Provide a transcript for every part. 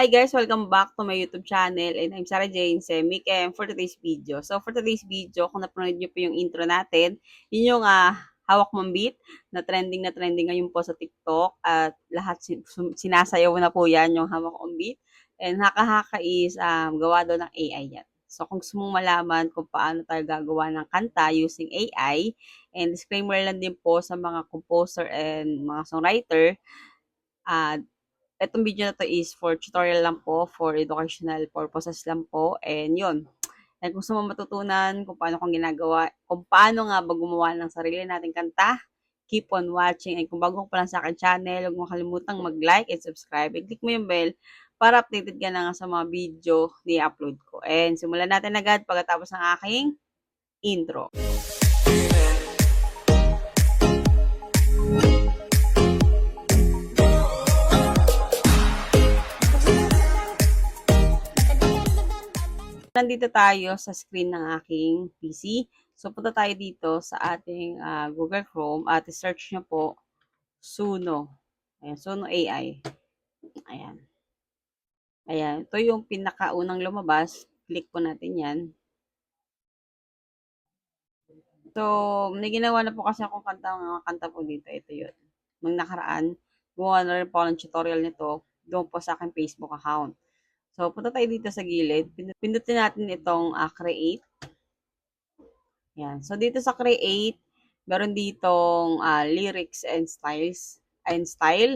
Hi guys, welcome back to my YouTube channel and I'm Sarah Jane Semikem for today's video. So for today's video, kung napanood niyo po yung intro natin, yun yung hawak mong beat na trending ngayon po sa TikTok at lahat sinasayaw na po yan yung hawak mong beat. And haka-haka is gawa daw ng AI yan. So kung gusto mong malaman kung paano tayo gagawa ng kanta using AI, and disclaimer lang din po sa mga composer and mga songwriter, itong video na to is for tutorial lang po, for educational purposes lang po, and yun. And kung gusto mo matutunan kung paano kong ginagawa, kung paano nga ba gumawa ng sarili nating kanta, keep on watching. And kung bago ka pa lang sa akin channel, huwag mo kalimutang mag-like and subscribe. And click mo yung bell para updated ka na nga sa mga video ni-upload ko. And simulan natin agad pagkatapos ng aking intro. Nandito tayo sa screen ng aking PC. So, punta tayo dito sa ating Google Chrome at search nyo po Suno. Ayan, Suno AI. Ayan. Ayan. Ito yung pinakaunang lumabas. Click po natin yan. So, may ginawa na po kasi akong mga kanta po dito. Ito yun. Nung nakaraan, gumawa na rin po ng tutorial nito doon po sa aking Facebook account. So, punta tayo dito sa gilid. Pindutin natin itong create. Yan. So, dito sa create, meron ditong lyrics and style.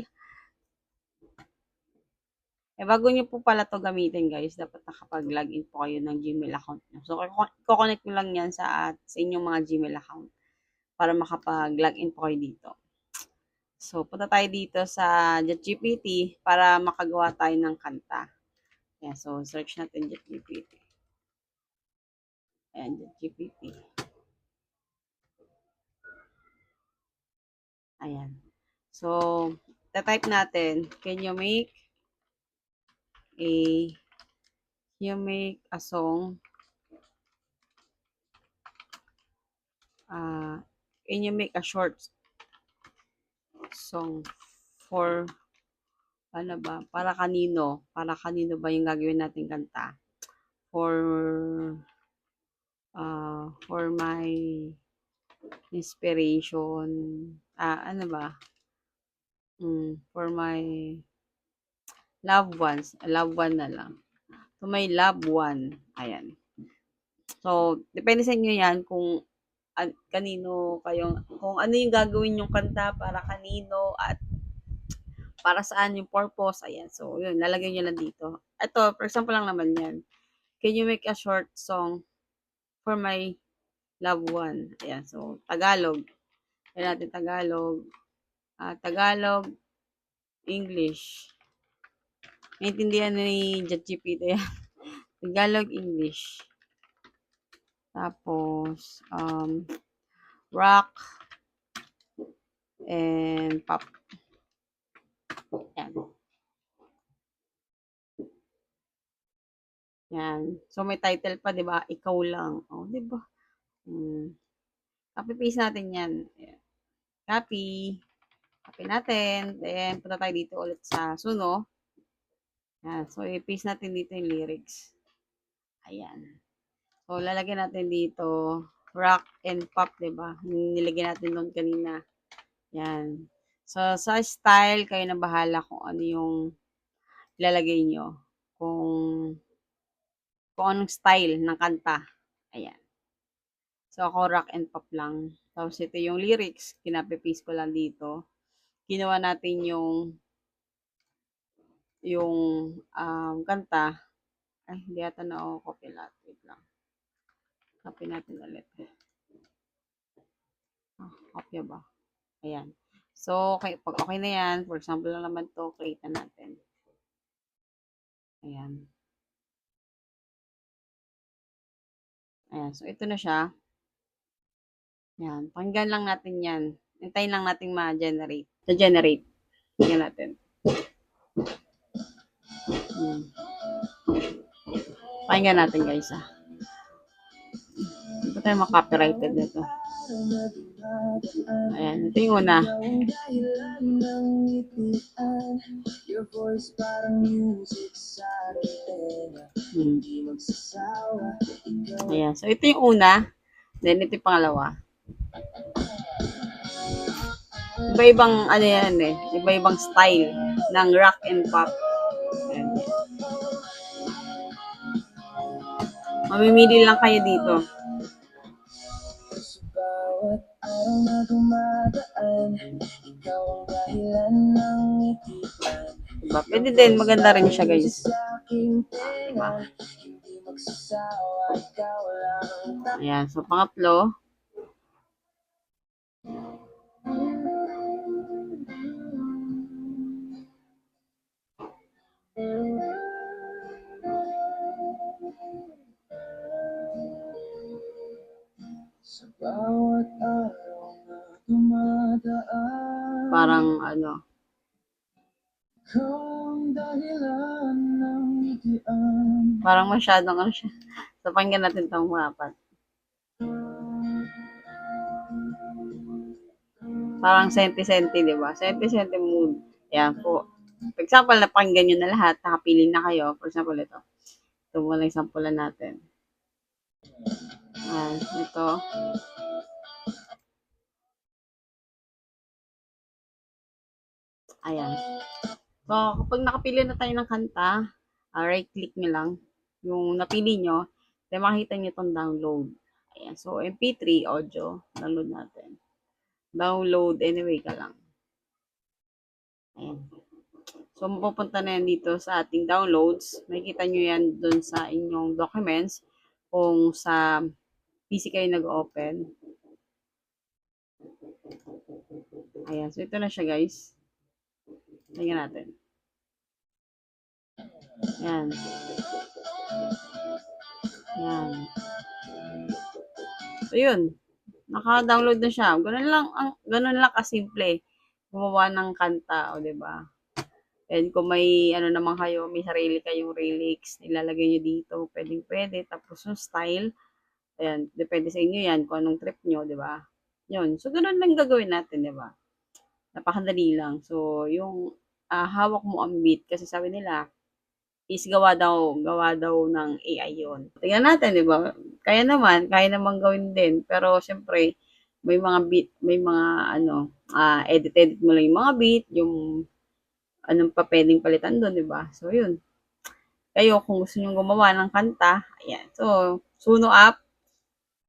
Bago nyo po pala to gamitin, guys, dapat nakapag-login po kayo ng Gmail account nyo. So, i-connect nyo lang yan sa inyong mga Gmail account para makapag-login po kayo dito. So, punta tayo dito sa ChatGPT para makagawa tayo ng kanta. Yan. So, search natin ChatGPT. Ayan, ChatGPT. Ayan. So, type natin, can you make a song, can you make a short song for, ano ba, para kanino ba yung gagawin nating kanta? For my inspiration, ano ba, for my loved one na lang. To my loved one, ayan. So, depende sa inyo yan kung kanino kung ano yung gagawin yung kanta para kanino at para saan yung purpose, ayan. So, yun, lalagay nyo lang dito. Ito, for example lang naman yan. Can you make a short song for my loved one? Ayan, so, Tagalog. Ayan natin Tagalog. Tagalog, English. Naintindihan ni ChatGPT yan. Tagalog, English. Tapos, rock and pop. Yan. Yan. So, may title pa, di ba? Ikaw lang. Oh, di ba? Copy-paste natin yan. Ayan. Copy. Copy natin. Then, punta tayo dito ulit sa Suno. Yan. So, i-paste natin dito yung lyrics. Ayan. So, lalagyan natin dito rock and pop, di ba? Nilagyan natin doon kanina. Yan. So, sa style, kayo na bahala kung ano yung ilalagay nyo. Kung anong style ng kanta. Ayan. So, ako rock and pop lang. Tapos, ito yung lyrics. Kinape-paste ko lang dito. Ginawa natin yung kanta. Ay, hindi ata na ako copy lahat. Wait lang. Copy natin ulit. Copy ba? Ayan. So, okay, pag okay na yan, for example lang naman to, create na natin. Ayan. Ayan. So, ito na siya. Ayan. Pakinggan lang natin yan. Hintayin lang natin ma-generate. Sa-generate. Tingnan natin. Pakinggan natin, guys, Hindi pa tayo makapirighted nito. Ayan, ito yung una. Hmm. Ayan, so ito yung una. Then ito yung pangalawa. Iba-ibang ano yan eh. Iba-ibang style ng rock and pop. Ayan. Mamimili lang kayo dito. Diba? Pwede din, maganda rin siya guys. Diba? Ayan, so pangatlo. Parang ano. Parang masyadong ano siya. So, pakinggan natin itong mga apat. Parang senti-senti, di ba? Senti-senti mood. Ayan po. For example, napakinggan nyo na lahat, nakapili na kayo. For example, ito. Ito muna yung sampulan natin. Ayan, ito. Ayan. So, kapag nakapili na tayo ng kanta, right-click nyo lang yung napili nyo, then makikita nyo itong download. Ayan. So, MP3 audio, download natin. Download anyway ka lang. Ayan. So, mapupunta na yan dito sa ating downloads. Makikita nyo yan dun sa inyong documents kung sa PC kayo nag-open. Ayan. So, ito na siya guys. Tingnan natin. Ayan. Ayan. So, yun. Naka-download na siya. Ganun lang kasimple. Gumawa ng kanta, o diba? And kung may ano naman kayo, may sarili kayong lyrics, ilalagay nyo dito, pwede. Tapos yung style, ayan, depende sa inyo yan, kung anong trip nyo, di ba? Yun. So, ganun lang gagawin natin, di ba? Napakadali lang. So, yung hawak mo ang beat, kasi sabi nila, is gawa daw ng AI yun. Tingnan natin, di ba? Kaya naman gawin din. Pero, syempre, may mga beat, may mga, edit mo lang yung mga beat, yung anong pa pwedeng palitan doon, di ba? So, yun. Kayo, kung gusto nyo gumawa ng kanta, ayan. So, Suno app,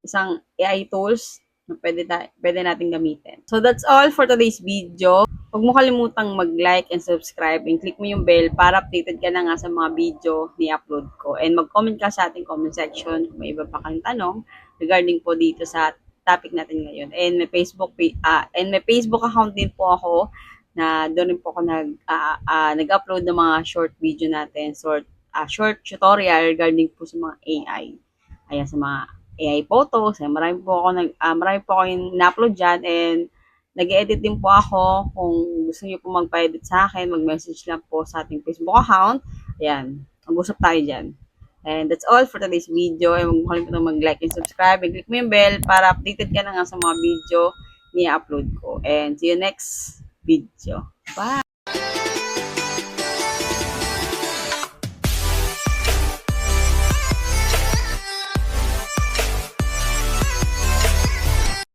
isang AI tools na pwede natin gamitin. So, that's all for today's video. Huwag mo kalimutang mag-like and subscribe and click mo yung bell para updated ka na nga sa mga video ni-upload ko. And mag-comment ka sa ating comment section kung may iba pa kang tanong regarding po dito sa topic natin ngayon. And may Facebook account din po ako na doon rin po ako nag-upload ng mga short video natin, short tutorial regarding po sa mga AI. Ayan, sa mga AI photos. Ayan, marami po ako yung na-upload dyan, and nag-edit din po ako. Kung gusto niyo po magpa-edit sa akin, mag-message lang po sa ating Facebook account. Ayan, mag-usap tayo dyan. And that's all for today's video. And huwag mo kalimutan mag-like and subscribe and click mo yung bell para updated ka na nga sa mga video ni-upload ko. And see you next video. Bye!